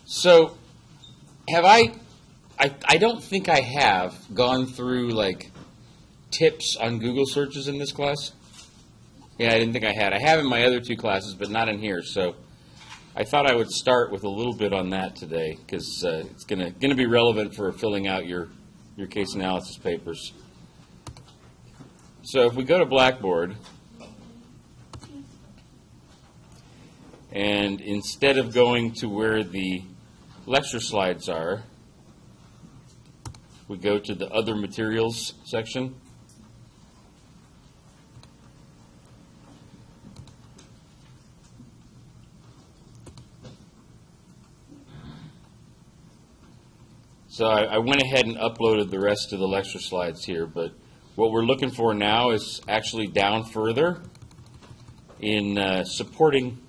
So, have I don't think I have gone through like tips on Google searches in this class. Yeah, I didn't think I had. I have in my other two classes, but not in here. So I thought I would start with a little bit on that today because it's gonna be relevant for filling out your case analysis papers. So if we go to Blackboard, and instead of going to where the lecture slides are, we go to the Other Materials section. So I went ahead and uploaded the rest of the lecture slides here, but what we're looking for now is actually down further in supporting.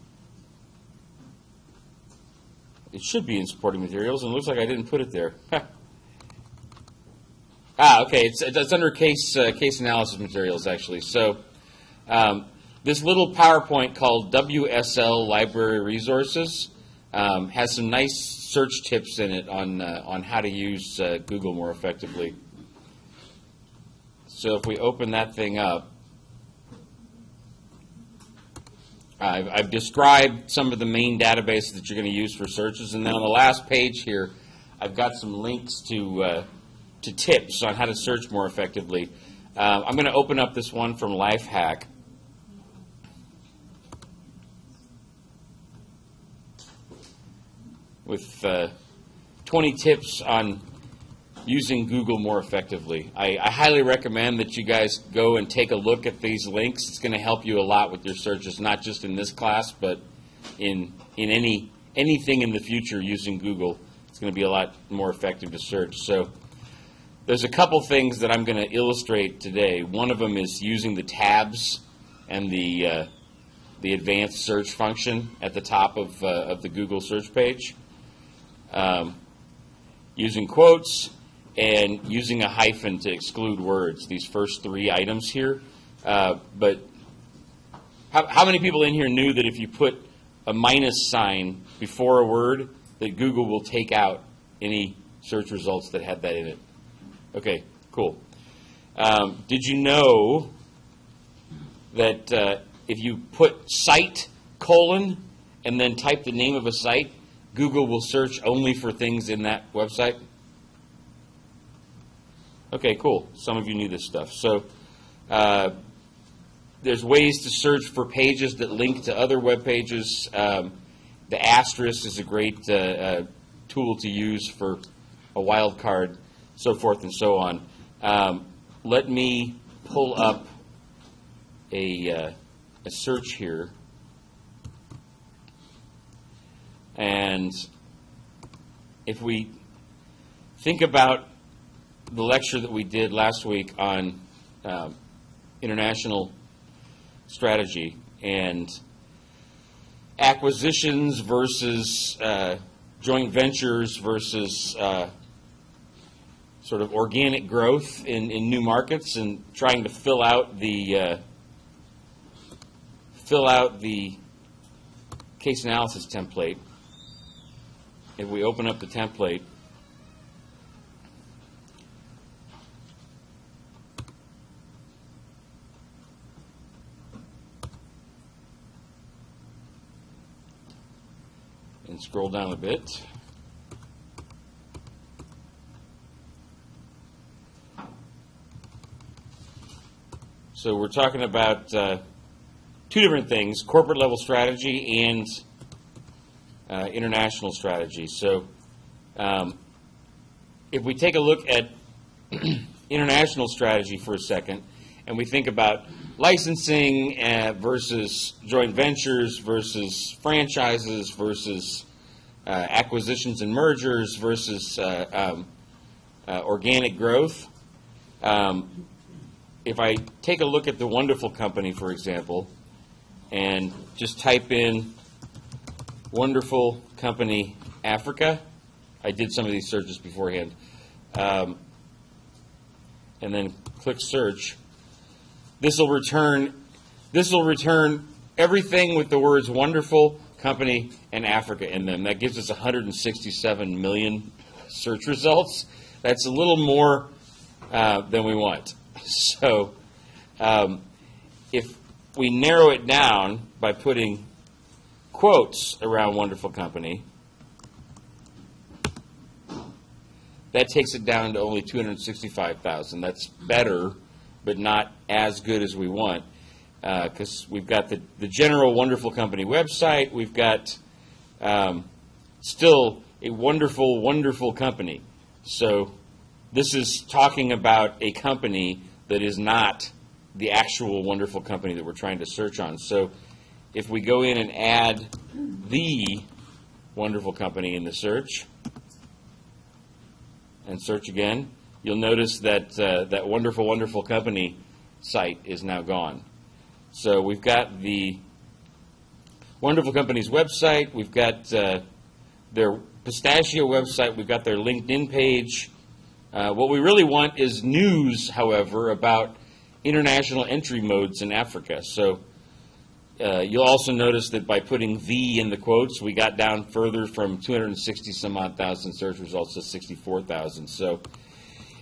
It should be in supporting materials, and it looks like I didn't put it there. Okay, it's under case analysis materials, actually. So this little PowerPoint called WSL Library Resources has some nice search tips in it on how to use Google more effectively. So if we open that thing up, I've described some of the main databases that you're going to use for searches, and then on the last page here, I've got some links to tips on how to search more effectively. I'm going to open up this one from Lifehack. With 20 tips on using Google more effectively. I highly recommend that you guys go and take a look at these links. It's going to help you a lot with your searches, not just in this class, but in anything in the future using Google. It's going to be a lot more effective to search. So there's a couple things that I'm going to illustrate today. One of them is using the tabs and the advanced search function at the top of the Google search page. Using quotes and using a hyphen to exclude words, these first three items here. But how many people in here knew that if you put a minus sign before a word, that Google will take out any search results that had that in it? Okay, cool. Did you know that if you put site, and then type the name of a site, Google will search only for things in that website? Okay, cool. Some of you knew this stuff. So there's ways to search for pages that link to other web pages. The asterisk is a great tool to use for a wildcard, so forth and so on. Let me pull up a search here. And if we think about the lecture that we did last week on international strategy and acquisitions versus joint ventures versus sort of organic growth in new markets and trying to fill out the case analysis template. If we open up the template, and scroll down a bit, so we're talking about two different things: corporate level strategy and international strategy. So if we take a look at international strategy for a second, and we think about licensing versus joint ventures versus franchises versus acquisitions and mergers versus organic growth, if I take a look at the Wonderful Company, for example, and just type in Wonderful Company Africa. I did some of these searches beforehand. And then click search. This will return everything with the words wonderful company and Africa in them. That gives us 167 million search results. That's a little more than we want. So if we narrow it down by putting quotes around wonderful company, that takes it down to only 265,000. That's better, but not as good as we want, because we've got the general wonderful company website. We've got still a wonderful, wonderful company. So this is talking about a company that is not the actual wonderful company that we're trying to search on. So if we go in and add the wonderful company in the search and search again, you'll notice that that wonderful, wonderful company site is now gone. So we've got the wonderful company's website, we've got their Pistachio website, we've got their LinkedIn page. What we really want is news, however, about international entry modes in Africa. So you'll also notice that by putting the in the quotes, we got down further from 260 some odd thousand search results to 64,000. So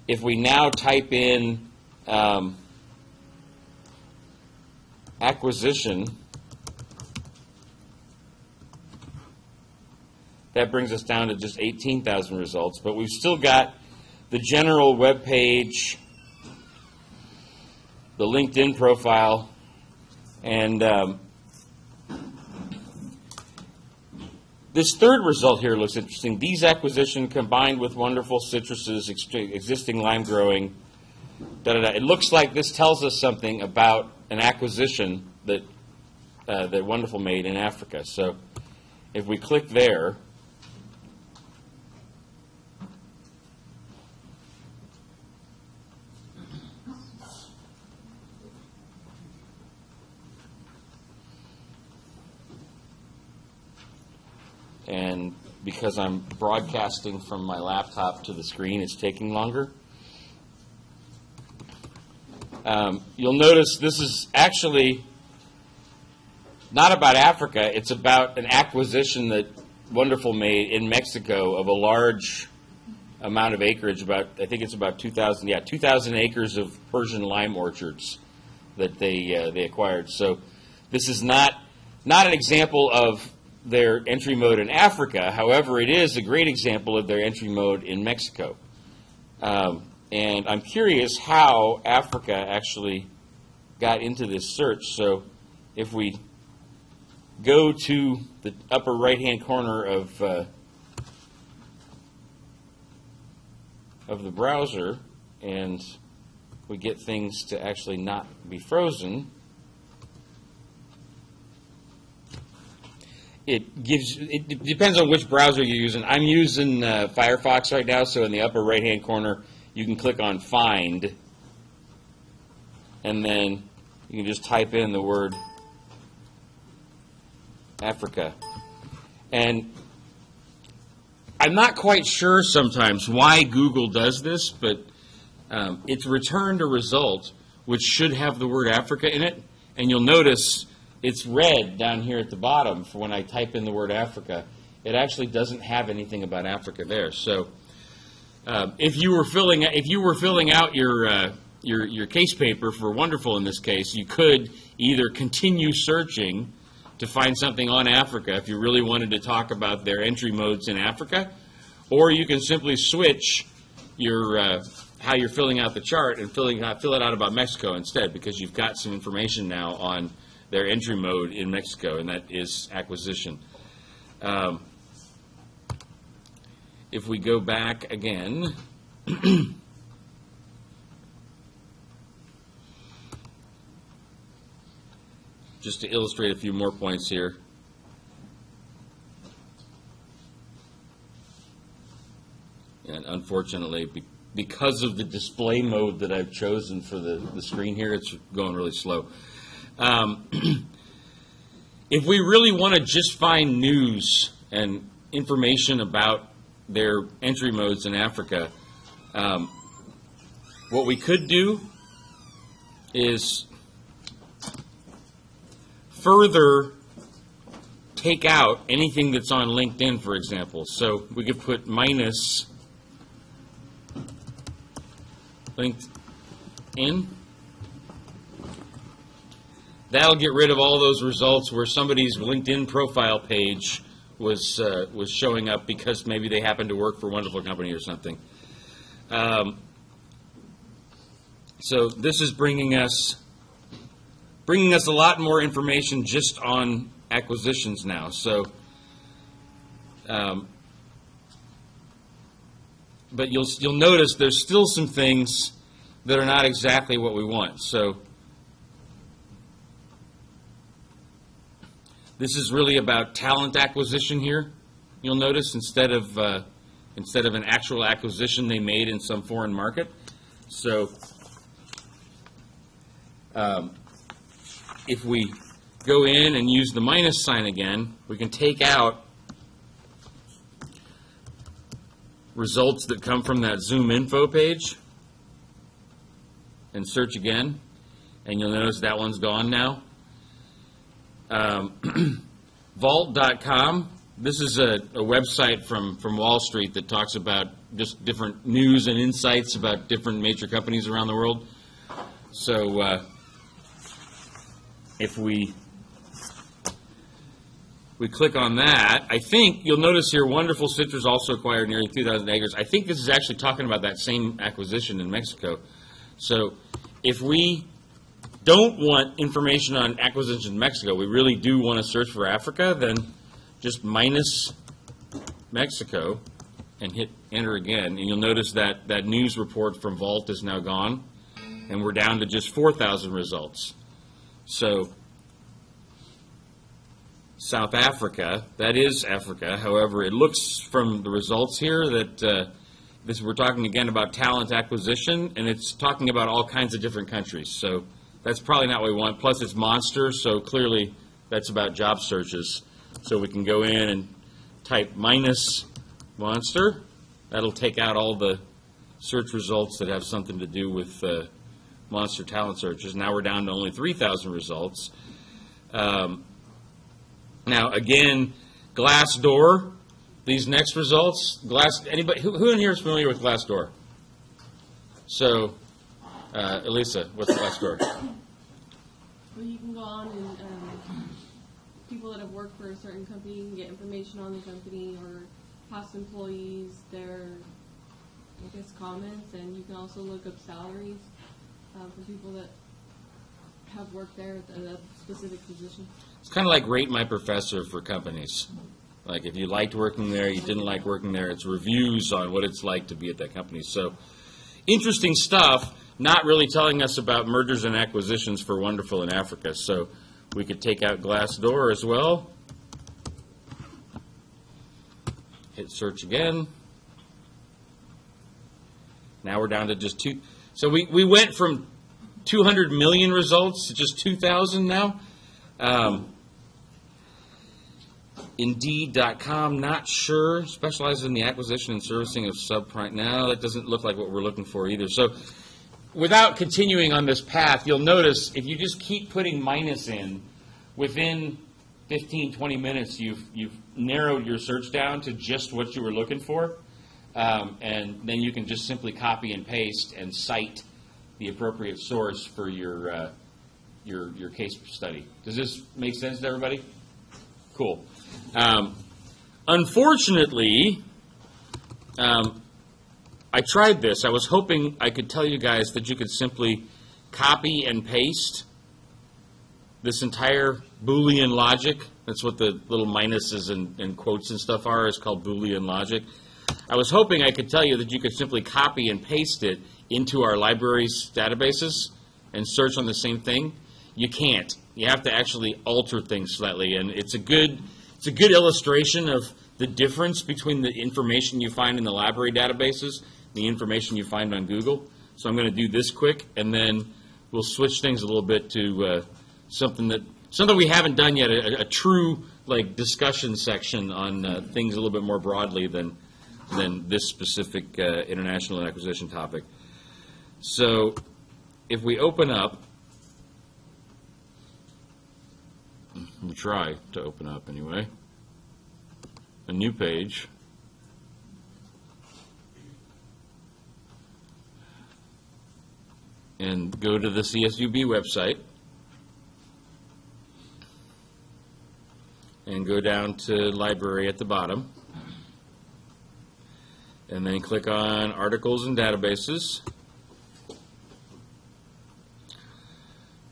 if we now type in acquisition, that brings us down to just 18,000 results, but we've still got the general web page, the LinkedIn profile, and this third result here looks interesting. These acquisition combined with wonderful citruses, existing lime growing, It looks like this tells us something about an acquisition that that Wonderful made in Africa. So if we click there, and because I'm broadcasting from my laptop to the screen, it's taking longer. You'll notice this is actually not about Africa. It's about an acquisition that Wonderful made in Mexico of a large amount of acreage. I think it's about 2,000. Yeah, 2,000 acres of Persian lime orchards that they acquired. So this is not an example of their entry mode in Africa. However, it is a great example of their entry mode in Mexico. And I'm curious how Africa actually got into this search. So if we go to the upper right-hand corner of the browser and we get things to actually not be frozen, it depends on which browser you're using. I'm using Firefox right now, so in the upper right-hand corner, you can click on Find, and then you can just type in the word Africa. And I'm not quite sure sometimes why Google does this, but it's returned a result which should have the word Africa in it, and you'll notice it's red down here at the bottom for when I type in the word Africa. It actually doesn't have anything about Africa there. So if you were filling out your case paper for Wonderful in this case, you could either continue searching to find something on Africa if you really wanted to talk about their entry modes in Africa, or you can simply switch your how you're filling out the chart and fill it out about Mexico instead, because you've got some information now on their entry mode in Mexico, and that is acquisition. If we go back again, just to illustrate a few more points here. And unfortunately, because of the display mode that I've chosen for the screen here, it's going really slow. If we really want to just find news and information about their entry modes in Africa, what we could do is further take out anything that's on LinkedIn, for example. So we could put minus LinkedIn. That'll get rid of all those results where somebody's LinkedIn profile page was showing up because maybe they happened to work for a wonderful company or something. So this is bringing us a lot more information just on acquisitions now. So, but you'll notice there's still some things that are not exactly what we want. So this is really about talent acquisition here. You'll notice instead of an actual acquisition they made in some foreign market. So if we go in and use the minus sign again, we can take out results that come from that Zoom info page and search again, and you'll notice that one's gone now. Vault.com, this is a website from Wall Street that talks about just different news and insights about different major companies around the world. So if we click on that, I think you'll notice here Wonderful Citrus also acquired nearly 2,000 acres. I think this is actually talking about that same acquisition in Mexico. So if we don't want information on acquisitions in Mexico, we really do want to search for Africa, then just minus Mexico and hit enter again. And you'll notice that that news report from Vault is now gone, and we're down to just 4,000 results. So South Africa, that is Africa. However, it looks from the results here that we're talking again about talent acquisition, and it's talking about all kinds of different countries. So that's probably not what we want. Plus, it's monster, so clearly that's about job searches. So we can go in and type minus monster. That'll take out all the search results that have something to do with monster talent searches. Now we're down to only 3,000 results. Now, again, Glassdoor, these next results, anybody, who in here is familiar with Glassdoor? So, Elisa, what's Glassdoor? Well, you can go on and people that have worked for a certain company, you can get information on the company or past employees, their, I guess, comments, and you can also look up salaries for people that have worked there at a specific position. It's kind of like Rate My Professor for companies. Like if you liked working there, you didn't like working there, it's reviews on what it's like to be at that company. So interesting stuff, not really telling us about mergers and acquisitions for Wonderful in Africa. So we could take out Glassdoor as well. Hit search again. Now we're down to just two. So we went from 200 million results to just 2,000 now. Indeed.com, not sure. Specializes in the acquisition and servicing of subprime. No, that doesn't look like what we're looking for either. So without continuing on this path, you'll notice if you just keep putting minus in, within 15, 20 minutes, you've narrowed your search down to just what you were looking for. And then you can just simply copy and paste and cite the appropriate source for your case study. Does this make sense to everybody? Cool. Unfortunately, I tried this. I was hoping I could tell you guys that you could simply copy and paste this entire Boolean logic. That's what the little minuses and quotes and stuff are. It's called Boolean logic. I was hoping I could tell you that you could simply copy and paste it into our library's databases and search on the same thing. You can't. You have to actually alter things slightly, and it's a good illustration of the difference between the information you find in the library databases and the information you find on Google. So I'm going to do this quick, and then we'll switch things a little bit to something we haven't done yet, a true discussion section on things a little bit more broadly than this specific international acquisition topic. So if we open up Let me try to open up anyway. A new page. And go to the CSUB website. And go down to library at the bottom. And then click on articles and databases.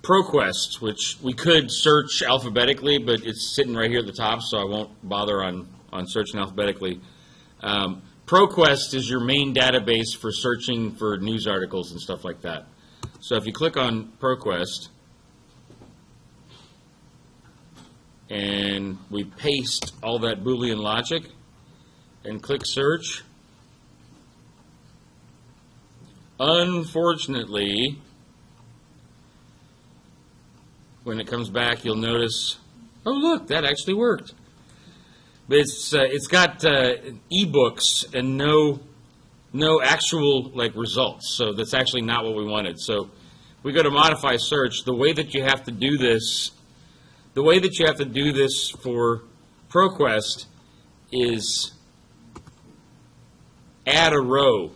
ProQuest, which we could search alphabetically, but it's sitting right here at the top, so I won't bother on searching alphabetically. ProQuest is your main database for searching for news articles and stuff like that. So if you click on ProQuest, and we paste all that Boolean logic, and click search, unfortunately, when it comes back, you'll notice, oh look, that actually worked. But it's got ebooks and no actual results. So that's actually not what we wanted. So we go to modify search. The way that you have to do this, for ProQuest is add a row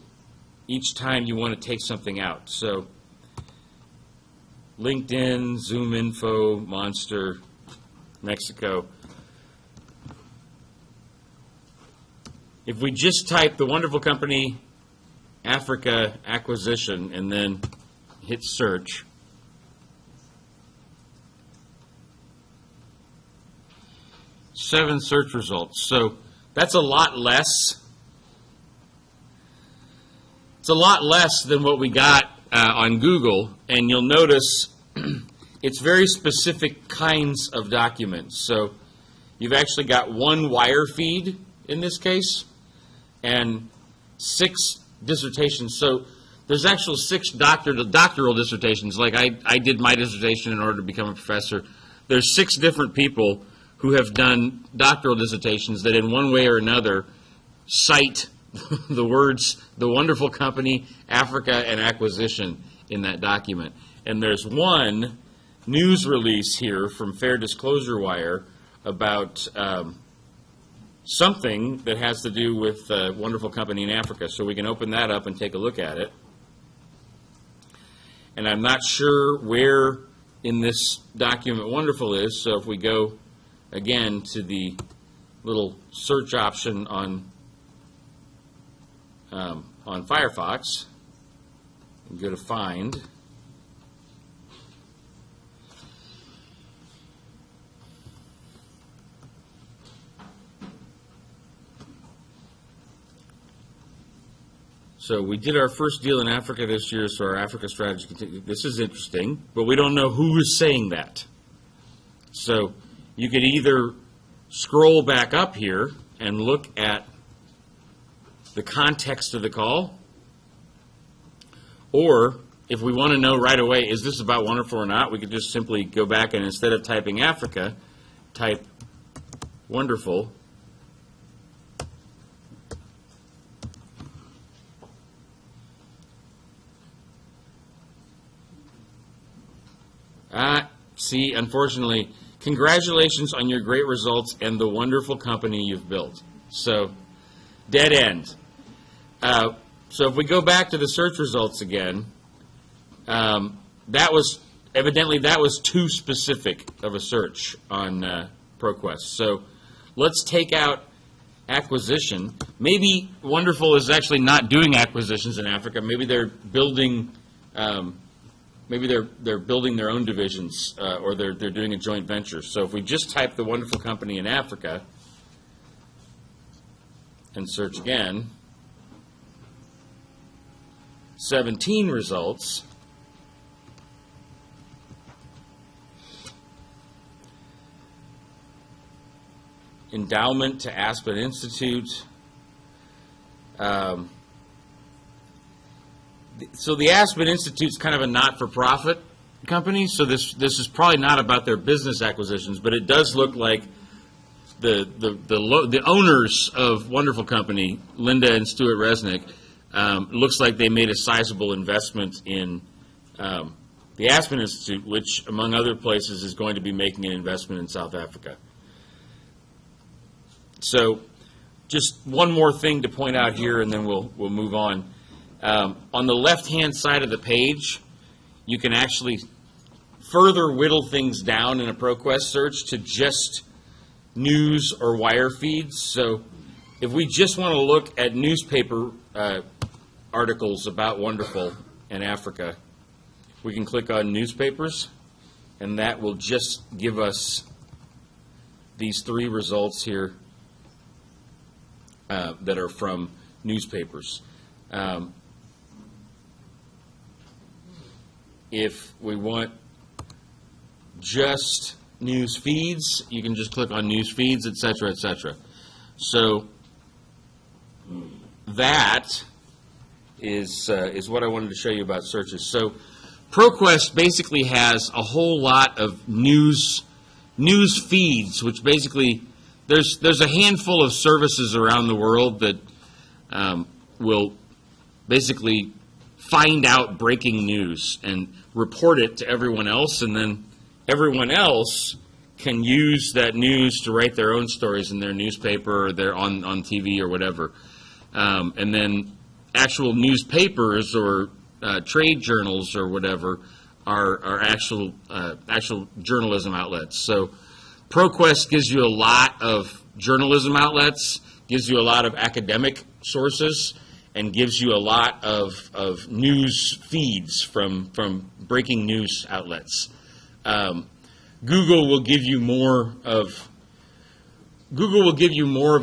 each time you want to take something out. So LinkedIn, Zoom Info, Monster, Mexico. If we just type the wonderful company Africa acquisition and then hit search, seven search results. So that's a lot less. It's a lot less than what we got on Google, and you'll notice it's very specific kinds of documents. So you've actually got one wire feed in this case and 6 dissertations. So there's actually 6 doctoral dissertations. Like I did my dissertation in order to become a professor. There's 6 different people who have done doctoral dissertations that in one way or another cite the words, the wonderful company, Africa, and acquisition in that document. And there's one news release here from Fair Disclosure Wire about something that has to do with wonderful company in Africa. So we can open that up and take a look at it. And I'm not sure where in this document wonderful is, so if we go again to the little search option on Firefox and go to find. So we did our first deal in Africa this year, so our Africa strategy continues. This is interesting, but we don't know who is saying that. So you could either scroll back up here and look at the context of the call, or if we want to know right away, is this about wonderful or not, we could just simply go back and instead of typing Africa, type wonderful. See, unfortunately, congratulations on your great results and the wonderful company you've built. So, dead end. So if we go back to the search results again, that was too specific of a search on ProQuest. So let's take out acquisition. Maybe Wonderful is actually not doing acquisitions in Africa. Maybe they're building. Maybe they're building their own divisions, or they're doing a joint venture. So if we just type the wonderful company in Africa and search again, 17 results. Endowment to Aspen Institute. So the Aspen Institute's kind of a not-for-profit company, so this is probably not about their business acquisitions, but it does look like the owners of Wonderful Company, Linda and Stuart Resnick, looks like they made a sizable investment in The Aspen Institute, which, among other places, is going to be making an investment in South Africa. So just one more thing to point out here, and then we'll move on. On the left-hand side of the page, you can actually further whittle things down in a ProQuest search to just news or wire feeds. So if we just want to look at newspaper articles about Wonderful in Africa, we can click on newspapers, and that will just give us these 3 results here that are from newspapers. If we want just news feeds, you can just click on news feeds, et cetera, et cetera. So that is what I wanted to show you about searches. So ProQuest basically has a whole lot of news feeds, which basically there's a handful of services around the world that will basically find out breaking news and report it to everyone else, and then everyone else can use that news to write their own stories in their newspaper or they're on TV or whatever. And then actual newspapers or trade journals or whatever are actual journalism outlets. So ProQuest gives you a lot of journalism outlets, gives you a lot of academic sources, and gives you a lot of news feeds from breaking news outlets. Google will give you more of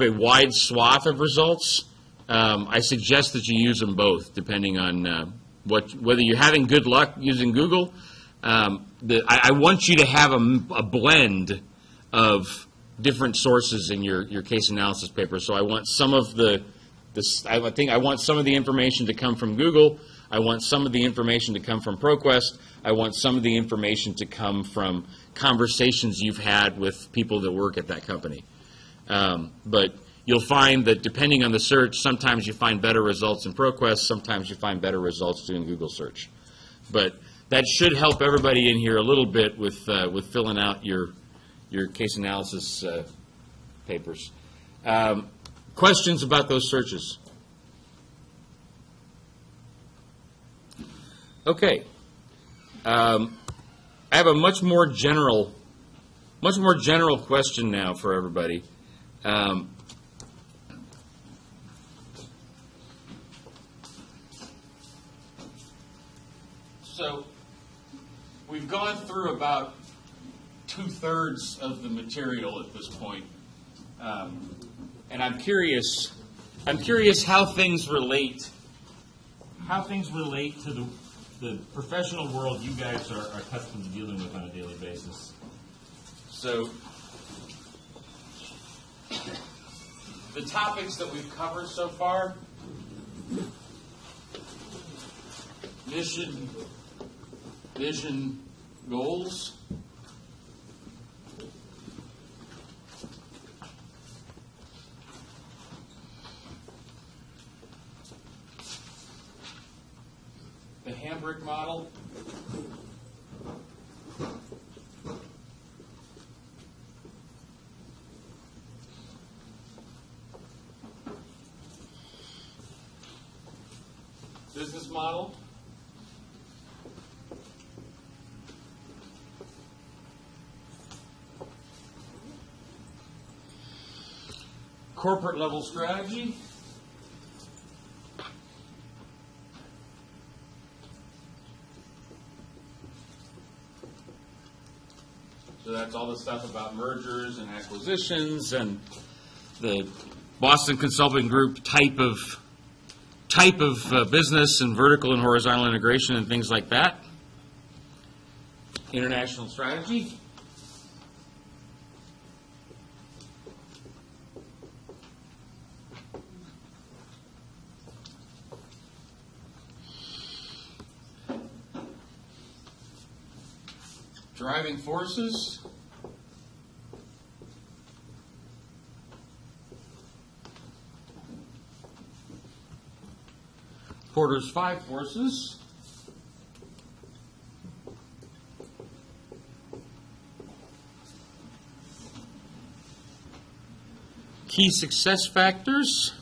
a wide swath of results. I suggest that you use them both, depending on whether you're having good luck using Google. I want you to have a blend of different sources in your case analysis paper. So I want some of I want some of the information to come from Google. I want some of the information to come from ProQuest. I want some of the information to come from conversations you've had with people that work at that company. But you'll find that depending on the search, sometimes you find better results in ProQuest, sometimes you find better results doing Google search. But that should help everybody in here a little bit with filling out your case analysis papers. Questions about those searches? Okay. I have a much more general question now for everybody. So we've gone through about 2/3 of the material at this point, and I'm curious how things relate to the professional world you guys are accustomed to dealing with on a daily basis. So the topics that we've covered so far: mission, vision, goals. The Hambrick model. Business model. Corporate level strategy. So that's all the stuff about mergers and acquisitions and the Boston Consulting Group type of business and vertical and horizontal integration and things like that. International strategy. Driving forces. Porter's 5 forces. Key success factors.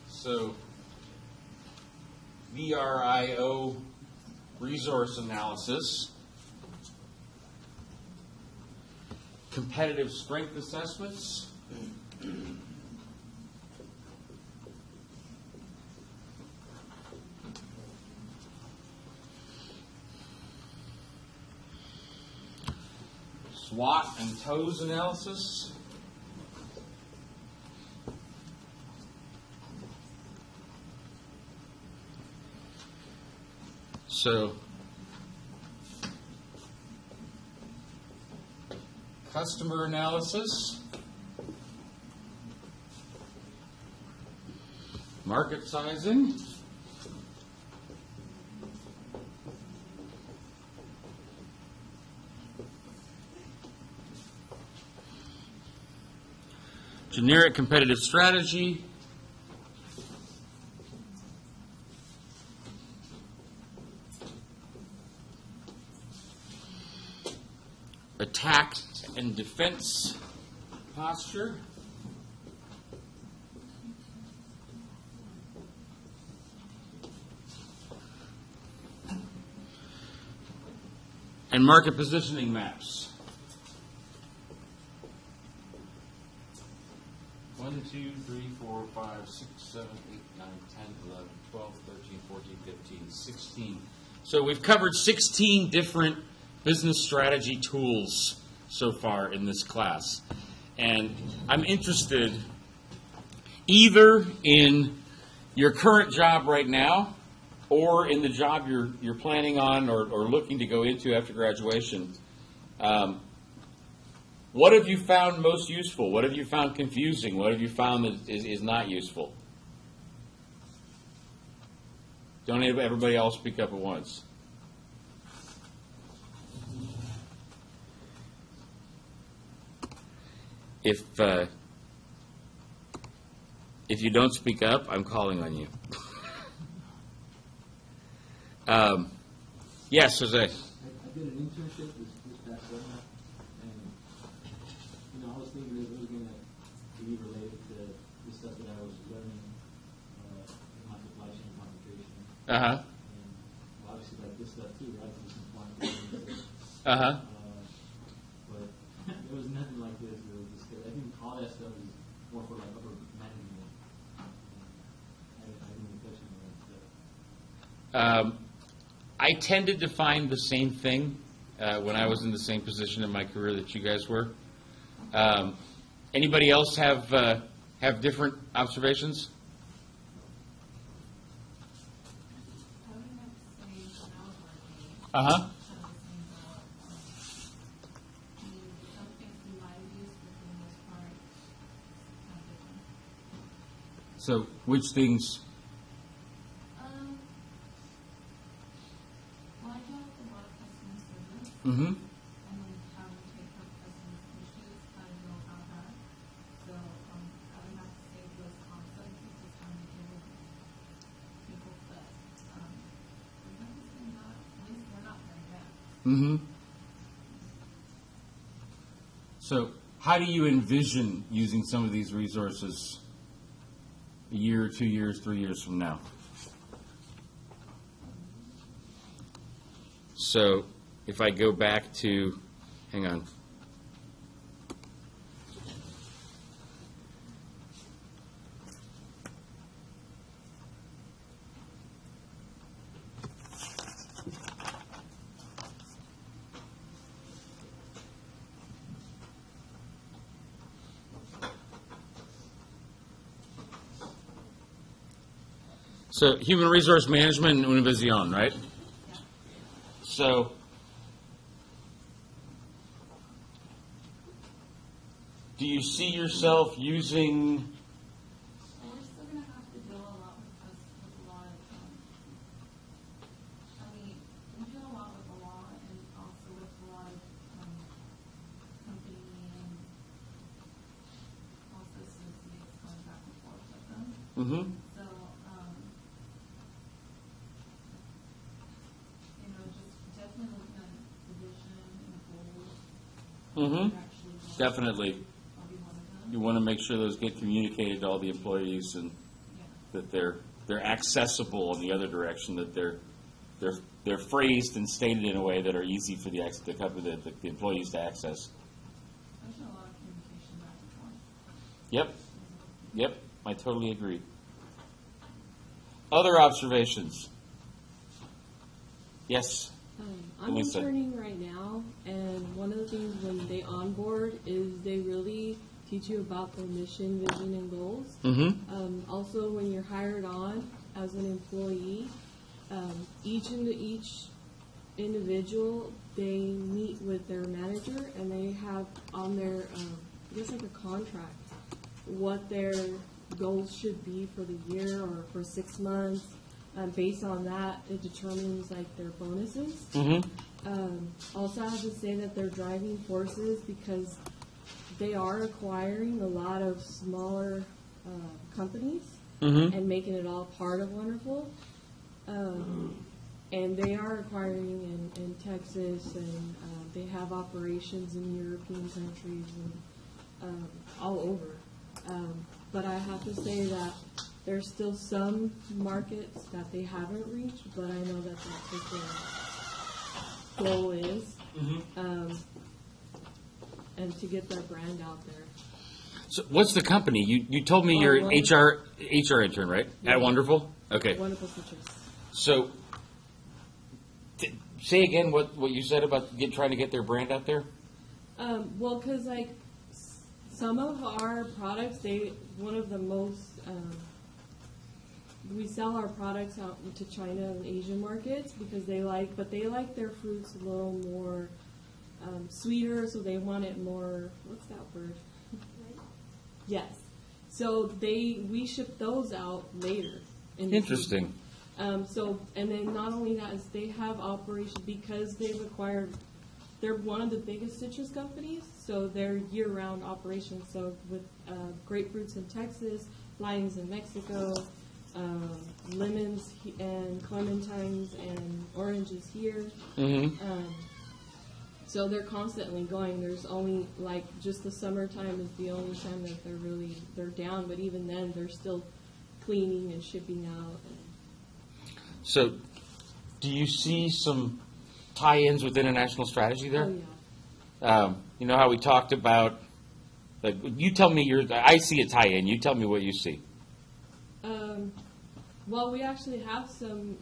So, VRIO resource analysis, competitive strength assessments, SWOT and TOES analysis, so customer analysis, market sizing, generic competitive strategy, attack and defense posture, and market positioning maps. 1, 2, 3, 4, 5, 6, 7, 8, 9, 10, 11, 12, 13, 14, 15, 16. So we've covered 16 different business strategy tools so far in this class. And I'm interested either in your current job right now or in the job you're planning on or looking to go into after graduation. What have you found most useful? What have you found confusing? What have you found that is not useful? Don't everybody all speak up at once. If you don't speak up, I'm calling on you. Yes, Jose. I did an internship this past summer, and I was thinking it was going to be related to the stuff that I was learning in my supply chain concentration. Uh-huh. And obviously, like this stuff too, right? This is quantitative. Uh-huh. But there was nothing like this. It was just, I think all that stuff is more for like upper management. I didn't even touch on that stuff. I tended to find the same thing when I was in the same position in my career that you guys were. Anybody else have different observations? I would have to say when I was working, Uh-huh. some things we might have used, but for the most part, kind of different. So which things? Well, I dealt with a lot of customer service, Mm-hmm. and then how to take up customer issues, how to go about that. So, I would have to say those concepts, it's just how to deal with people, but, we're obviously not, at least we're not there yet. Mm-hmm. So how do you envision using some of these resources a year, 2 years, 3 years from now? So if I go back to, hang on. So human resource management and Univision, right? So do you see yourself using, Well, we're still gonna have to deal a lot with us, with a lot of, we deal a lot with the law and also with a lot of, company and also associates going back and forth with them. mm-hmm, So Mhm. actually Definitely. I'll be one of them. You want to make sure those get communicated to all the employees and Yeah. that they're accessible in the other direction, that they're phrased and stated in a way that are easy for the company, the employees to access. There's been a lot of communication back and forth. Yep. Yep. I totally agree. Other observations? I'm Yes. Lisa. interning right now, and one of the things when they onboard is they really teach you about their mission, vision, and goals. Mm-hmm. Also, when you're hired on as an employee, each individual, they meet with their manager, and they have on their, I guess like a contract, what their goals should be for the year or for 6 months. Based on that, it determines like their bonuses. Mm-hmm. Also, I have to say that they're driving forces because they are acquiring a lot of smaller companies Mm-hmm. and making it all part of Wonderful. And they are acquiring in Texas, and they have operations in European countries and all over. But I have to say that there's still some markets that they haven't reached, but I know that that's what their goal is, and to get their brand out there. So what's the company? You told me Oh, you're well- HR intern, right? Yeah. At Wonderful? Okay. Wonderful Citrus. So say again what you said about trying to get their brand out there? Well, because like some of our products, one of the most we sell our products out to China and Asian markets because they like their fruits a little more sweeter, so they want it more. What's that word? Yes. So we ship those out later. In the Interesting. season. And then not only that is they have operations because they've acquired. They're one of the biggest citrus companies, so they're year-round operations. So with grapefruits in Texas, limes in Mexico, lemons and clementines and oranges here. Mm-hmm. So they're constantly going. There's only like just the summertime is the only time that they're down. But even then, they're still cleaning and shipping out. So do you see some tie-ins with international strategy there? Oh yeah. You know how we talked about, like, you tell me I see a tie-in. You tell me what you see. Well, we actually have some.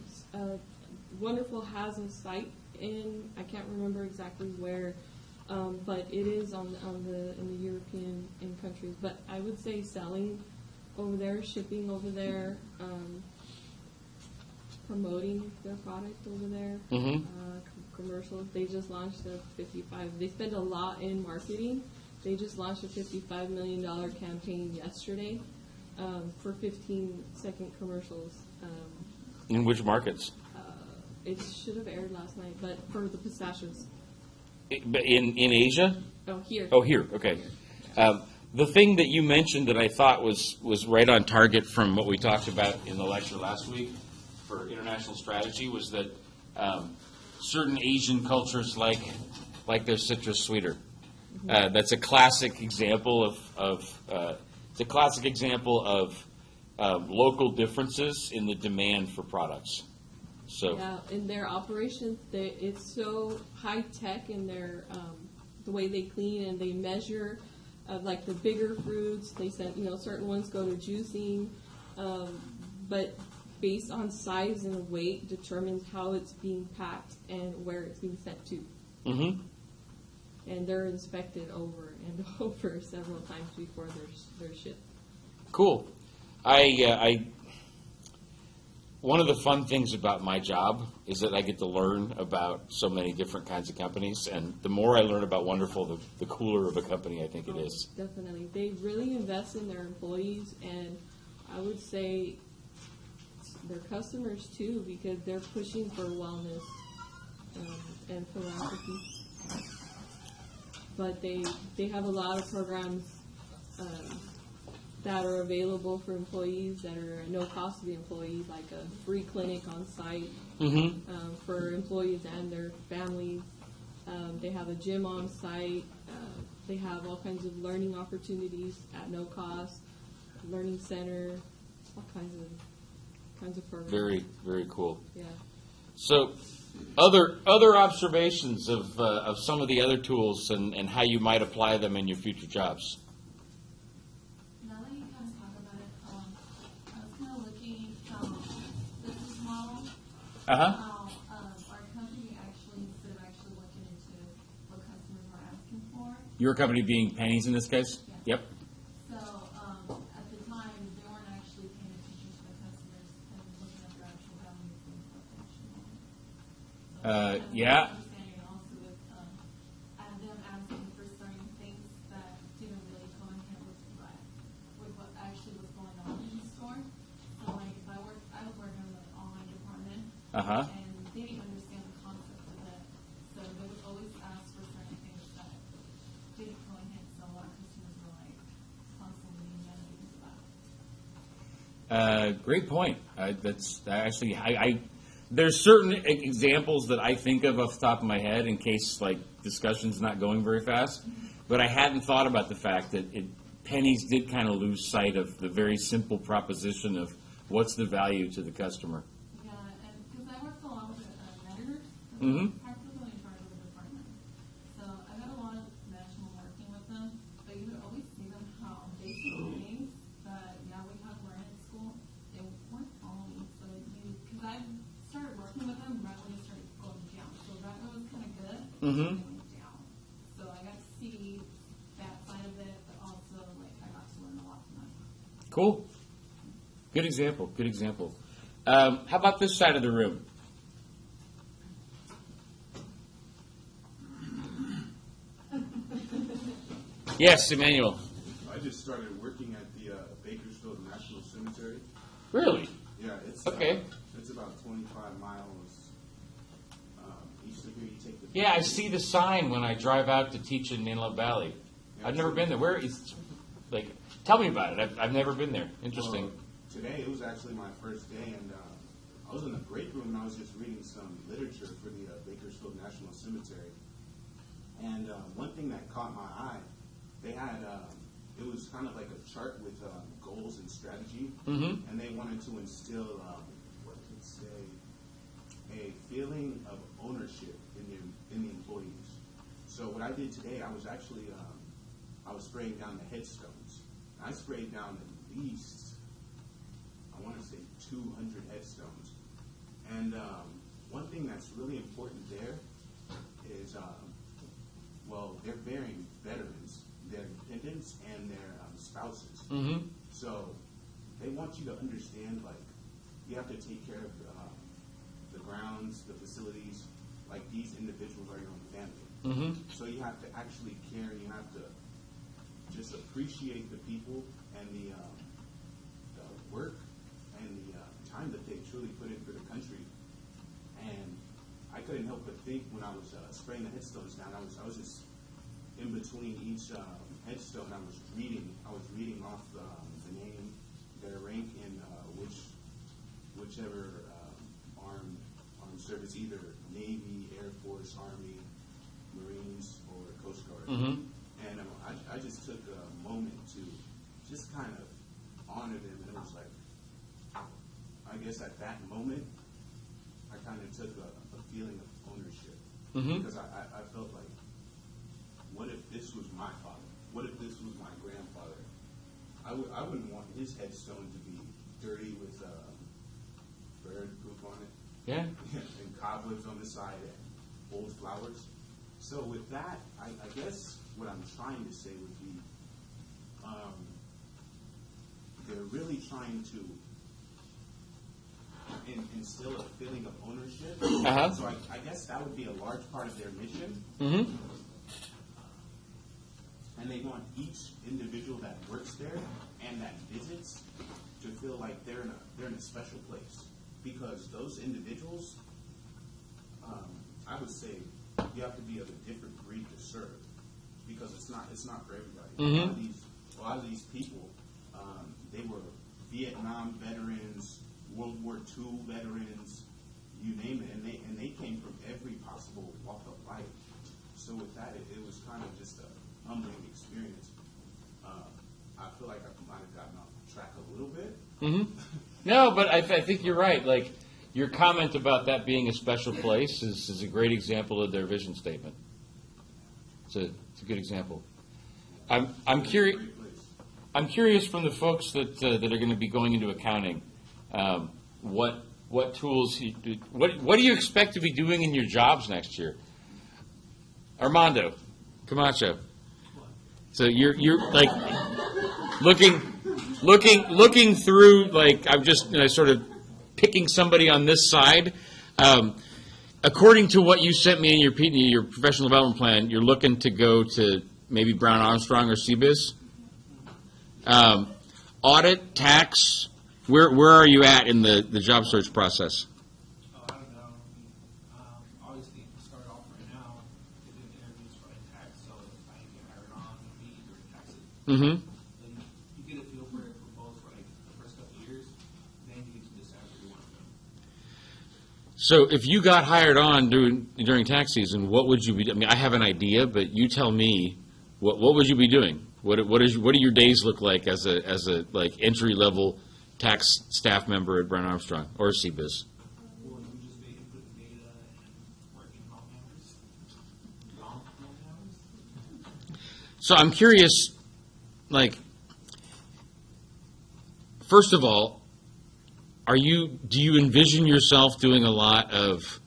Wonderful has a site in. I can't remember exactly where, but it is in the European countries. But I would say selling over there, shipping over there, promoting their product over there. Mm-hmm. Commercials. They just launched a 55. They spend a lot in marketing. They just launched a $55 million campaign yesterday for 15-second commercials. In which markets? It should have aired last night, but for the pistachios. In Asia? Oh, here. Oh, here. Okay. The thing that you mentioned that I thought was right on target from what we talked about in the lecture last week for international strategy was that certain Asian cultures like their citrus sweeter. That's a classic example of local differences in the demand for products. So Yeah, in their operations, it's so high tech in their the way they clean and they measure. Like the bigger fruits, they send certain ones go to juicing, but based on size and weight determines how it's being packed and where it's being sent to. Mm-hmm. And they're inspected over and over several times before they're shipped. Cool. One of the fun things about my job is that I get to learn about so many different kinds of companies, and the more I learn about Wonderful, the cooler of a company I think it is. Definitely. They really invest in their employees, and I would say their customers too, because they're pushing for wellness and philanthropy. But they have a lot of programs that are available for employees that are at no cost to the employee, like a free clinic on site Mm-hmm. for employees and their families. They have a gym on site. They have all kinds of learning opportunities at no cost. Learning center, all kinds of programs. Very, very cool. Yeah. So, other observations of some of the other tools and how you might apply them in your future jobs. Now that you kind of talk about it, I was kind of looking from business model, how our company actually, instead of actually looking into what customers were asking for, Your company being Pennies in this case? Yeah. Yep. so at the time, they weren't actually paying attention to the customers and looking at their actual value of things what they actually wanted. So Yeah. understanding also with them asking for certain things that didn't really go in hand with what actually was going on in the store. So like if I was working in the online department, and they didn't understand the concept of it, so they would always ask for certain things that didn't go in hand. So a lot of customers were like constantly being mad at me about it. Great point. That's actually there's certain examples that I think of off the top of my head in case like discussion's not going very fast, but I hadn't thought about the fact that Pennies did kind of lose sight of the very simple proposition of what's the value to the customer. Yeah, and because I worked along with editors, Mhm. practically in charge of the department. So I got a lot of national working with them, but you would always see them how basic things that, yeah, we have learned in school, they weren't following. So because I started working with them right when it started going down. So right when it was kind of good, Mhm. it went down. So I got to see that side of it, but also, like, I got to learn a lot from them. Cool. Good example. Good example. How about this side of the room? Yes, Emmanuel. I just started working at the Bakersfield National Cemetery. Really? Yeah, it's Okay. It's about 25 miles east of here. You take the Yeah, I see the sign when I drive out to teach in Inlet Valley. I've never been there. Where is, like, tell me about it. I've never been there. Interesting. Well, today it was actually my first day, and I was in the break room and I was just reading some literature for the Bakersfield National Cemetery. And one thing that caught my eye, they had it was kind of like a chart with goals and strategy, and they wanted to instill what did it say, a feeling of ownership in the employees. So what I did today, I was actually I was spraying down the headstones. I sprayed down at least, I want to say 200 headstones. And one thing that's really important there is, well, they're burying veterans, their dependents, and their spouses. So they want you to understand, like, you have to take care of the grounds, the facilities, like these individuals are your own family. So you have to actually care, you have to just appreciate the people and the work and the time that they truly put in for the country. And I couldn't help but think when I was spraying the headstones down, I was just in between each headstone. I was reading off the name, their rank in whichever armed service, either Navy, Air Force, Army, Marines, or Coast Guard. And I just took a moment to just kind of honor them, and it was like, I guess at that moment, I kind of took a feeling of ownership. Because I felt like, what if this was my father? What if this was my grandfather? I wouldn't want his headstone to be dirty with bird poop on it. Yeah. And cobwebs on the side and old flowers. So with that, I guess what I'm trying to say would be, they're really trying to instill a feeling of ownership. So I guess that would be a large part of their mission. And they want each individual that works there and that visits to feel like they're in a special place. Because those individuals, I would say, you have to be of a different breed to serve, because it's not for everybody. A lot of these people, they were Vietnam veterans, World War II veterans, you name it, and they came from every possible walk of life. So with that, it was kind of just a humbling experience. I feel like I might have gotten off track a little bit. No, but I think you're right. Like, your comment about that being a special place is a great example of their vision statement. It's a good example. I'm curious. Great place. I'm curious from the folks that are going to be going into accounting, what tools, what do you expect to be doing in your jobs next year? Armando Camacho. So you're like looking through, like, I'm just sort of picking somebody on this side. According to what you sent me in your professional development plan, you're looking to go to maybe Brown Armstrong or CBIZ. Audit, tax, where are you at in the job search process? Oh, I don't know. Obviously, to start off right now, to do interviews for like tax, so if I get hired on, it'll be during taxes. Mm-hmm. Then you get a feel for it for both for like the first couple of years, then you get to decide where you want to go. So if you got hired on during tax season, what would you be? I mean, I have an idea, but you tell me, what would you be doing? What do your days look like as a like entry level tax staff member at Brown Armstrong or CBIZ? Well, you just be inputting data and working long hours. Long hours. So I'm curious, like, first of all, do you envision yourself doing a lot of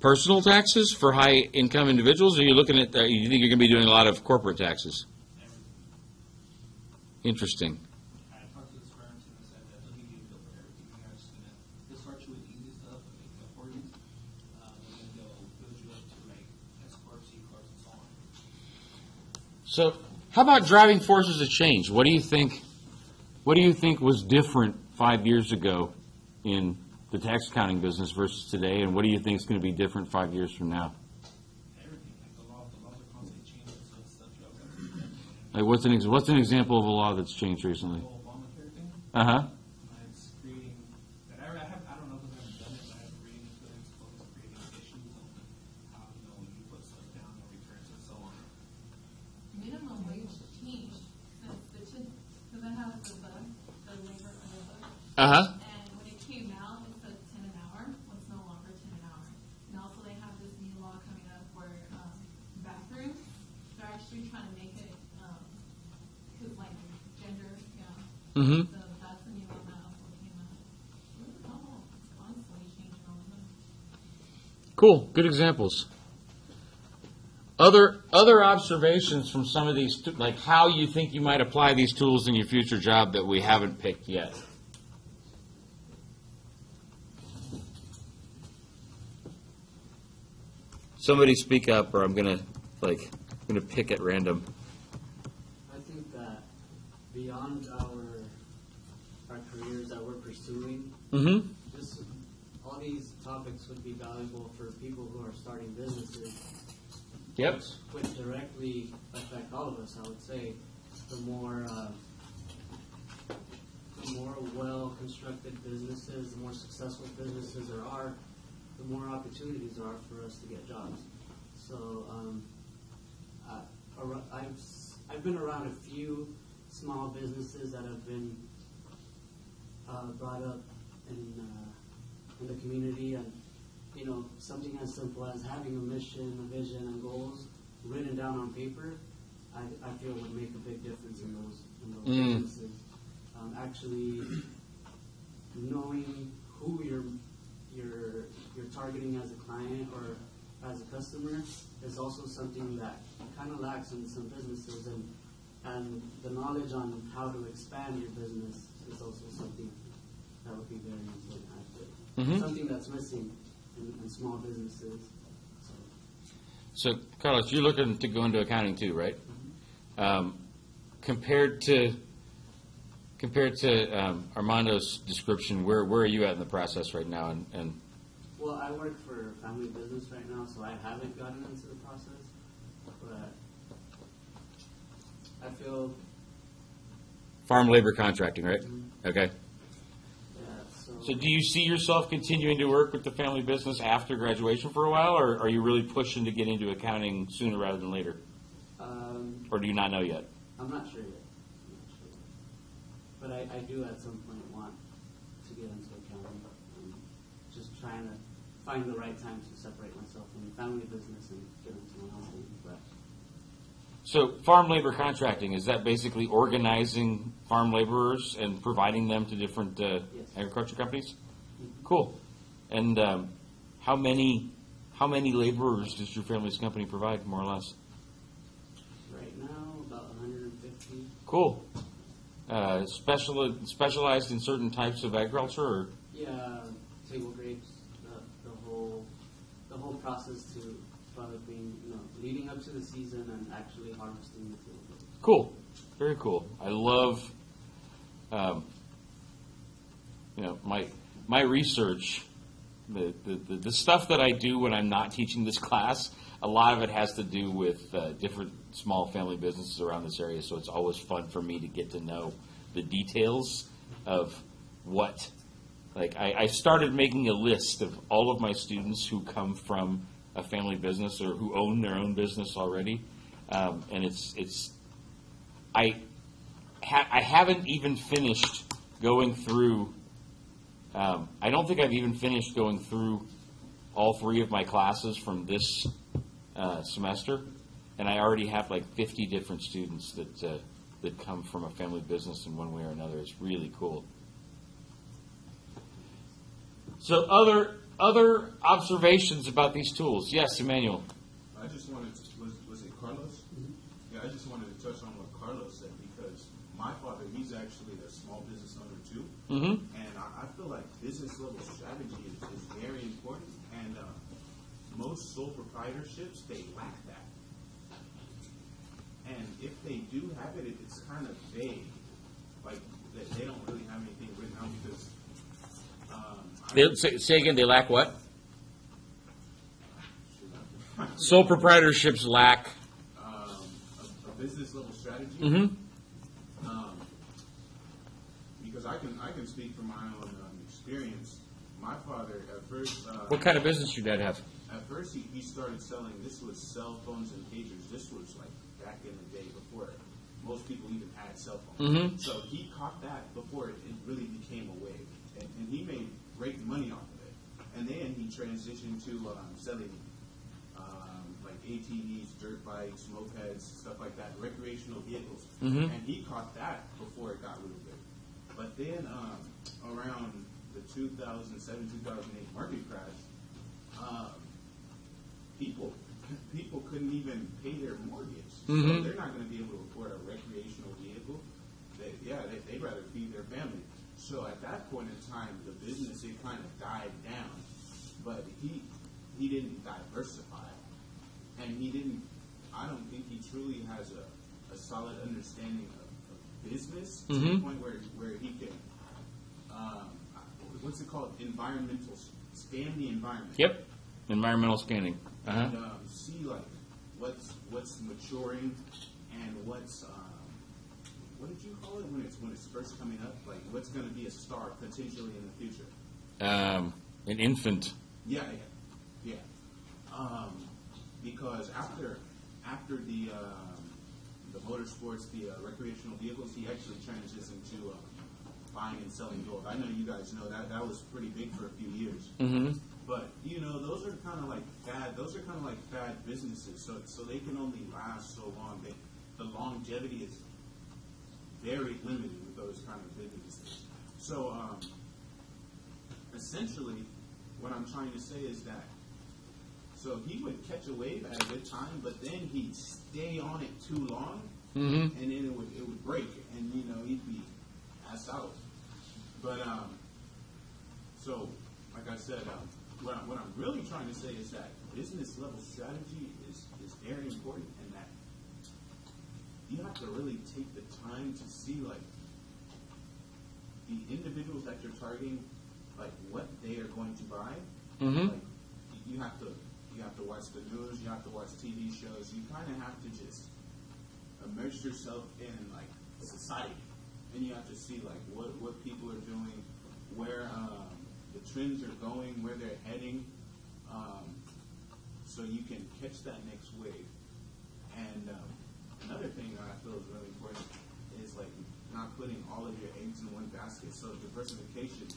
personal taxes for high income individuals, or are you looking at, you think you're going to be doing a lot of corporate taxes? Interesting. I talked to this firm and I said that they'll give you a bill for everything. You guys just they'll start you with easy stuff and make it for you. And then they'll build you up to like S corps, C corps, and so on. So how about driving forces of change? What do you think was different 5 years ago in the tax accounting business versus today, and what do you think is going to be different 5 years from now? Everything, like the laws are constantly changing, so it's stuff you always Like, what's an example of a law that's changed recently? the whole Obamacare thing. Uh-huh. It's creating, that I don't know because I haven't done it, but I have reading into it. It's creating issues on how, you put stuff down and returns and so on. Minimum wage changed since because I have the labor under book. Uh-huh. And when it came out, it said 10 an hour. Well, it's no longer 10 an hour. And also they have this new law coming up where bathrooms, they're actually trying to make it, because like gender, Mm-hmm. So that's the new law that also came out. Oh, it's constantly changing all the time. Cool. Good examples. Other observations from some of these, like how you think you might apply these tools in your future job that we haven't picked yet. Somebody speak up, or I'm gonna pick at random. I think that beyond our careers that we're pursuing, Mm-hmm. all these topics would be valuable for people who are starting businesses, Yep. which directly affect all of us. I would say the more well-constructed businesses, the more successful businesses there are, the more opportunities there are for us to get jobs. So I've been around a few small businesses that have been brought up in the community, and something as simple as having a mission, a vision, and goals written down on paper, I feel would make a big difference in those businesses. Actually, knowing who you're targeting as a client or as a customer is also something that kind of lacks in some businesses, and the knowledge on how to expand your business is also something that would be very important. I feel. Mhm. Something that's missing in small businesses. So, Carlos, you're looking to go into accounting too, right? Compared to Armando's description, where are you at in the process right now? And Well, I work for a family business right now, so I haven't gotten into the process, but I feel farm labor contracting, right? Okay. yeah. So So, So do you see yourself continuing to work with the family business after graduation for a while, or are you really pushing to get into accounting sooner rather than later? Or do you not know yet? I'm not sure yet. But I do at some point want to get into accounting. I'm just trying to find the right time to separate myself from the family business and get into my own thing. But So farm labor contracting, is that basically organizing farm laborers and providing them to different agriculture companies? Cool. And how many laborers does your family's company provide, more or less? right now, about 150. Cool. Specialized in certain types of agriculture, or? Yeah, table grapes, the whole process to product being, leading up to the season and actually harvesting the table grapes. Cool. Very cool. I love, my research, the stuff that I do when I'm not teaching this class, a lot of it has to do with different small family businesses around this area, so it's always fun for me to get to know the details of what, like, I started making a list of all of my students who come from a family business or who own their own business already, and I haven't even finished going through, I don't think I've even finished going through all three of my classes from this semester, and I already have like 50 different students that come from a family business in one way or another. It's really cool. So other observations about these tools? Yes, Emmanuel. I just wanted to, was it Carlos? Yeah, I just wanted to touch on what Carlos said, because my father, he's actually a small business owner too. Mm-hmm. And I feel like business level strategy is very important, and most sole proprietorships, they lack that. And if they do have it, it's kind of vague. Like, they don't really have anything written out, because Say again, they lack what? Sole proprietorships lack. a business level strategy. Mm-hmm. Because I can speak from my own experience. My father, at first, What kind of business your dad have? at first he started selling. This was cell phones and pagers. This was like back in the day before most people even had cell phones. Mm-hmm. So he caught that before it really became a wave, and he made great money off of it. And then he transitioned to selling like ATVs, dirt bikes, mopeds, stuff like that, recreational vehicles. Mhm. And he caught that before it got real big. But then around the 2007, 2008 market crash, people couldn't even pay their mortgage. So Mhm. they're not going to be able to afford a recreational vehicle. They'd rather feed their family. So at that point in time, the business, it kind of died down. But he didn't diversify. And I don't think he truly has a solid understanding of business to the Mhm. point where he can, what's it called? Scan the environment. Yep. Environmental scanning. Uh-huh. And see like what's maturing and what's what did you call it when it's first coming up? Like what's going to be a star potentially in the future? An infant. Yeah. Because after the motorsports, the recreational vehicles, he actually transitioned to buying and selling gold. I know you guys know that was pretty big for a few years. Mm-hmm. But those are kind of like fad. Those are kind of like fad businesses. So they can only last so long. The longevity is very limited with those kind of businesses. So essentially, what I'm trying to say is that so he would catch a wave at a good time, but then he'd stay on it too long, Mm-hmm. and then it would break, and he'd be ass out. But so like I said, what I'm really trying to say is that business level strategy is very important, and that you have to really take the time to see like the individuals that you're targeting, like what they are going to buy. Mm-hmm. Like you have to watch the news, you have to watch TV shows. You kind of have to just immerse yourself in like society, and you have to see like what people are doing, where the trends are going, where they're heading, so you can catch that next wave. And another thing that I feel is really important is like not putting all of your eggs in one basket. So diversification,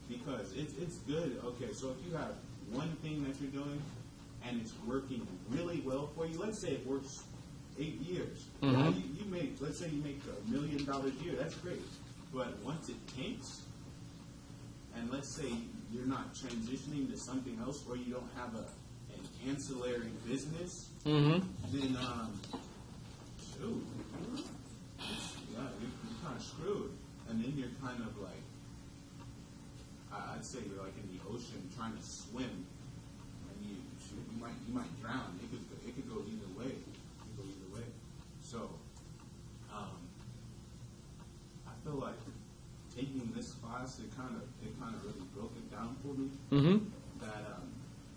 because it's good. Okay, so if you have one thing that you're doing and it's working really well for you, let's say it works 8 years. Mm-hmm. Yeah, you make, let's say you make $1 million a year, that's great. But once it tanks, and let's say you're not transitioning to something else, or you don't have an ancillary business, Mm-hmm. then shoot, yeah, you're kind of screwed. And then you're kind of like, I'd say you're like in the ocean trying to swim, and you might drown. It could go either way. It could go either way. So, I feel like taking this class, it kind of really broke it down for me. Mm-hmm. That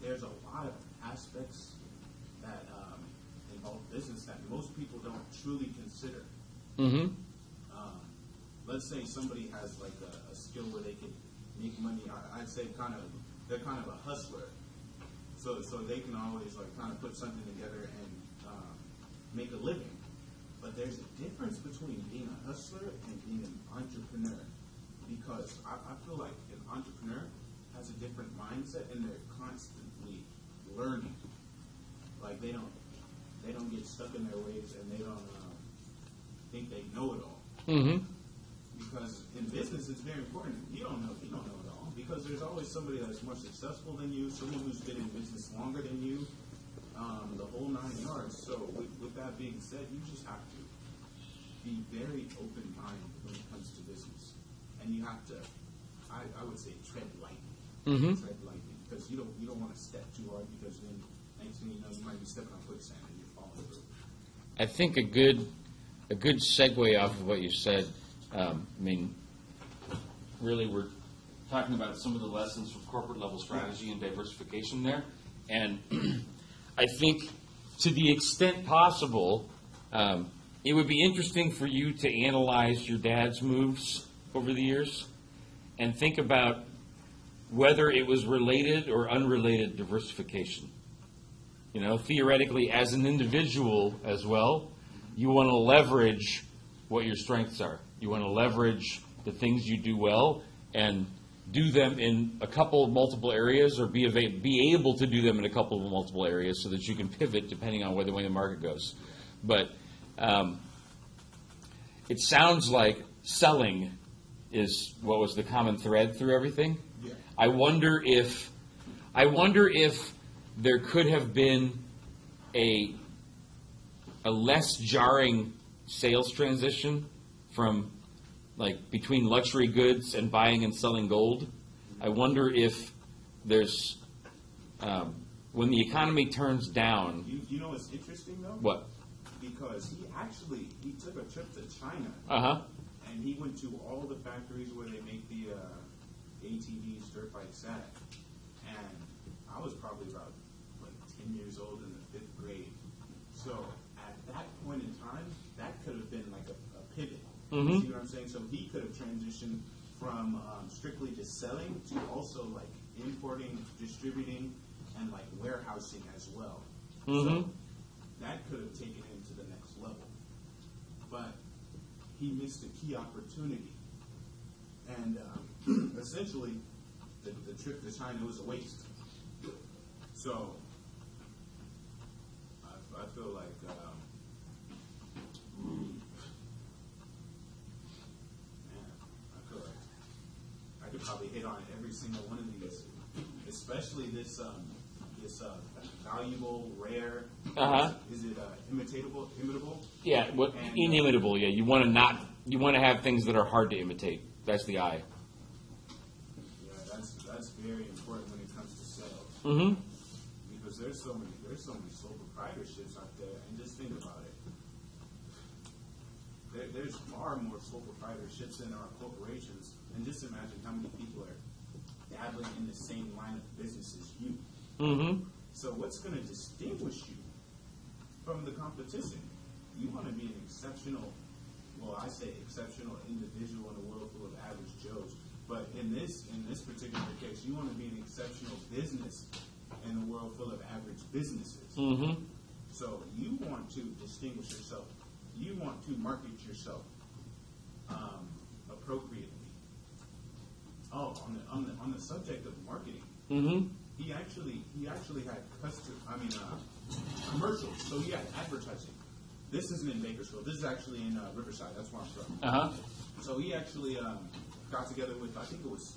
there's a lot of aspects that involve business that most people don't truly consider. Mm-hmm. Let's say somebody has like a skill where they can make money. I'd say they're kind of a hustler. So they can always like kind of put something together and make a living. But there's a difference between being a hustler and being an entrepreneur, because I feel like an entrepreneur has a different mindset and they're constantly learning. Like they don't get stuck in their ways, and they don't think they know it all. Mm-hmm. Because in business, it's very important. You don't know it all, because there's always somebody that's more successful than you, someone who's been in business longer than you, the whole 9 yards. So with that being said, you just have to be very open-minded when it comes to business, and you have to, I would say, tread lightly. Mm-hmm. Tread lightly, because you don't want to step too hard, because then next thing you know, you might be stepping on quicksand and you're falling through. I think a good segue off of what you said. I mean, really, we're talking about some of the lessons from corporate level strategy and diversification there, and I think to the extent possible, it would be interesting for you to analyze your dad's moves over the years and think about whether it was related or unrelated diversification. You know, theoretically, as an individual as well, you want to leverage what your strengths are. You want to leverage the things you do well and do them in a couple of multiple areas, or be able to do them in a couple of multiple areas, so that you can pivot depending on where the way the market goes. But it sounds like selling is what was the common thread through everything. Yeah. I wonder if there could have been a less jarring sales transition from, like, between luxury goods and buying and selling gold. I wonder if there's when the economy turns down. You know what's interesting though? What? Because he took a trip to China. Uh-huh. And he went to all the factories where they make the ATVs, dirt bikes at. And I was probably about 10 years old in the 5th grade. So at that point in time, that could have been like a pivot. Mm-hmm. You see what I'm saying? So he could have transitioned from strictly just selling to also like importing, distributing, and like warehousing as well. Mm-hmm. So that could have taken him to the next level. But he missed a key opportunity. And essentially, the trip to China was a waste. So I feel like I could probably hit on every single one of these, especially this valuable, rare. Uh-huh. Is it imitable? Yeah, inimitable. Yeah, you want to have things that are hard to imitate. That's the I. Yeah, that's very important when it comes to sales. Mm-hmm. Because there's so many sole proprietorships out there, and just think about it. There's far more sole proprietorships in our corporations, and just imagine how many people are dabbling in the same line of business as you. Mm-hmm. So what's going to distinguish you from the competition? You want to be an exceptional individual in a world full of average Joes. But in this particular case, you want to be an exceptional business in a world full of average businesses. Mm-hmm. So you want to distinguish yourself. You want to market yourself appropriately. Oh, on the subject of marketing, Mm-hmm. he actually had commercials. So he had advertising. This isn't in Bakersfield. This is actually in Riverside. That's where I'm from. Uh-huh. So he actually got together with, I think it was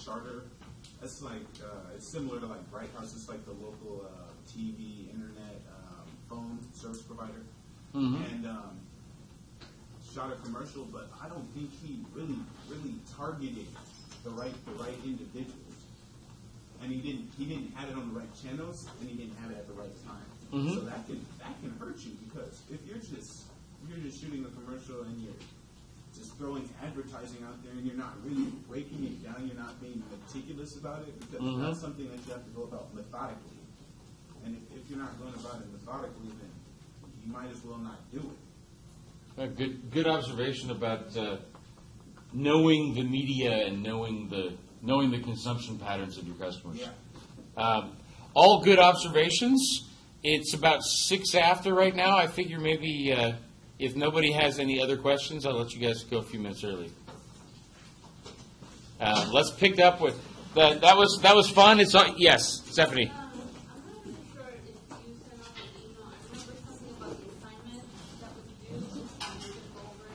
Charter. That's like it's similar to like Bright House. It's like the local TV, internet, phone service provider, and shot a commercial. But I don't think he really targeted the right individuals, and he didn't have it on the right channels, and he didn't have it at the right time. So that can hurt you, because if you're just shooting a commercial and you're just throwing advertising out there and you're not really breaking it down, you're not being meticulous about it, because that's something that you have to go about methodically. And if you're not going about it methodically, then you might as well not do it. Good observation about knowing the media and knowing the consumption patterns of your customers. Yeah. All good observations. It's about 6 after right now. I figure maybe if nobody has any other questions, I'll let you guys go a few minutes early. Let's pick up with that. That was fun. It's yes, Stephanie. I'm not really sure if you sent out an email. I remember something about the assignment that was due. You could go over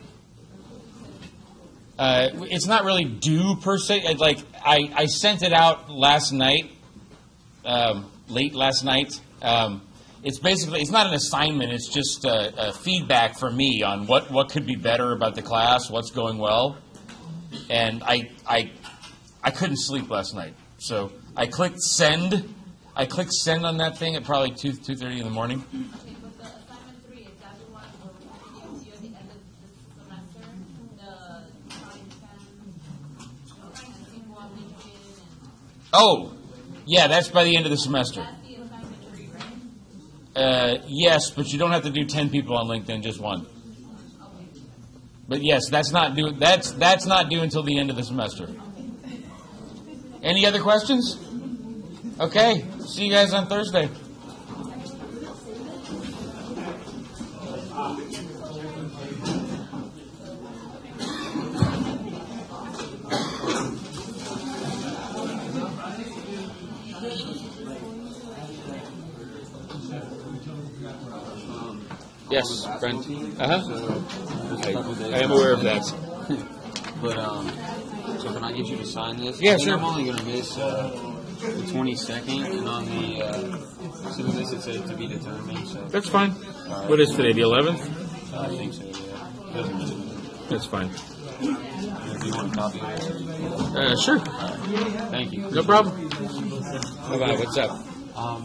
it. It's not really due per se. Like I sent it out last night, late last night. It's basically, it's not an assignment. It's just feedback for me on what could be better about the class, what's going well. And I couldn't sleep last night, so I clicked send. I clicked send on that thing at probably 2:30 in the morning. Okay, but the assignment 3, is that the one where we have to give to you at the end of the semester? The counting 10 and people on LinkedIn and Oh, yeah, that's by the end of the semester. that's the assignment 3, right? Yes, but you don't have to do 10 people on LinkedIn, just one. But yes, that's not due. That's not due until the end of the semester. Any other questions? Okay, see you guys on Thursday. Yes, friend. I am aware of that. But so can I get you to sign this? Yeah, I think sure. I'm only gonna miss the 22nd, and on the some of this it says to be determined. So That's fine. What is today, the 11th? I think so. Yeah, doesn't matter. That's fine. If you want a copy of this, Sure. thank you. No problem. Bye-bye. What's up?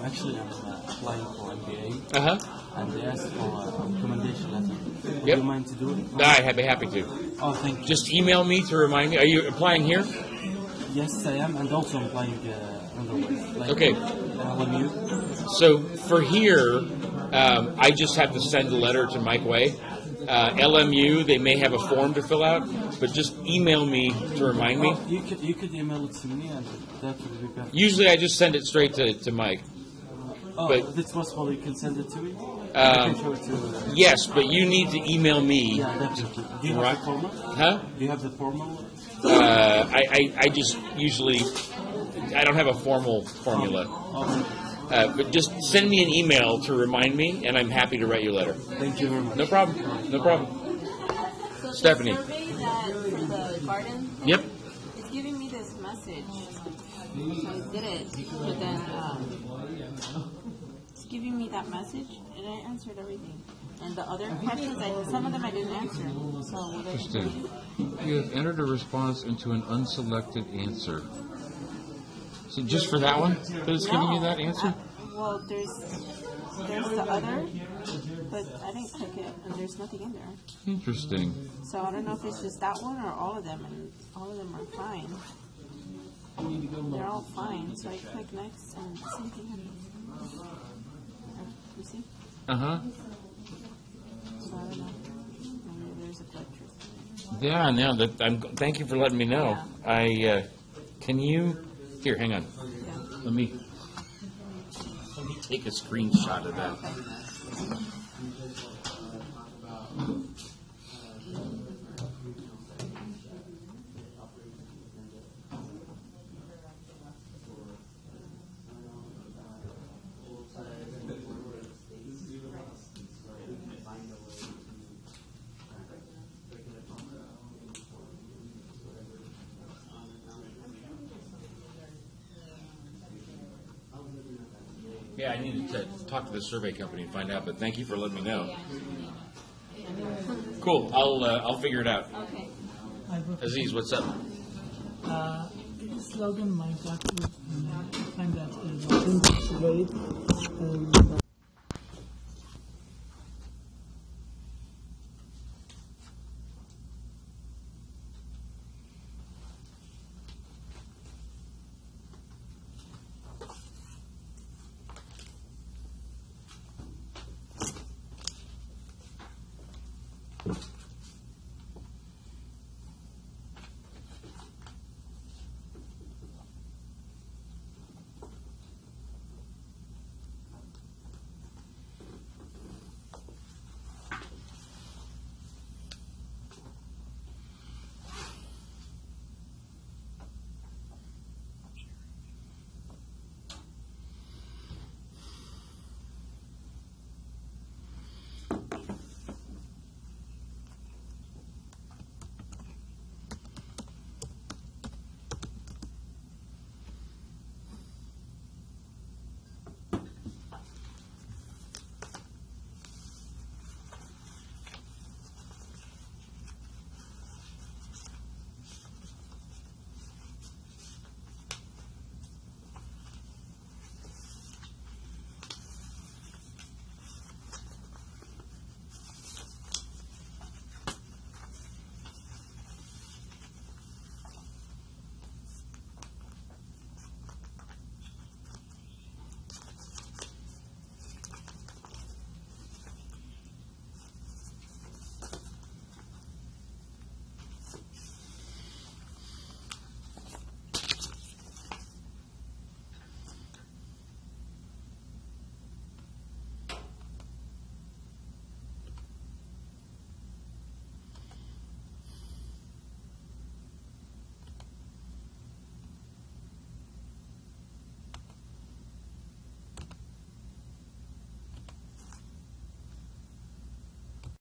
Actually, I'm applying for MBA, Uh-huh. and they asked for a recommendation letter. Would Yep. you mind to do it? I'd be happy to. Oh, thank you. Just email me to remind me. Are you applying here? Yes, I am, and also I'm applying otherwise. Like, Okay. LMU. So for here, I just have to send a letter to Mike Way. LMU, they may have a form to fill out, but just email me to remind me. You could email it to me, and that would be better. Usually I just send it straight to Mike. Oh, but- if it's possible, you can send it to me. I can show it to. Yes, but you need to email me. Yeah, definitely. Do you have Right. the formal? Huh? Do you have the formal? I just usually, I don't have a formal formula. Oh, But just send me an email to remind me, and I'm happy to write you a letter. thank you very much. No problem. No problem. So Stephanie. the survey that for the garden thing, Yep. it's giving me this message. So I did it, but then it's giving me that message, and I answered everything. And the other questions, some of them I didn't answer. So what I do? You have entered a response into an unselected answer. So just for that one, that it's giving you that answer? Well, there's the other, but I didn't click it, and there's nothing in there. Interesting. So I don't know if it's just that one or all of them, and all of them are fine. They're all fine. So I click next, and the same thing happens. You see? Uh-huh. So I don't know. Maybe there's a glitch or something. Yeah, no, thank you for letting me know. Can you, here, hang on. Let me take a screenshot of that. Yeah, I needed to talk to the survey company and find out, but thank you for letting me know. Cool, I'll figure it out. Okay. Aziz, what's up? This slogan might actually find that is very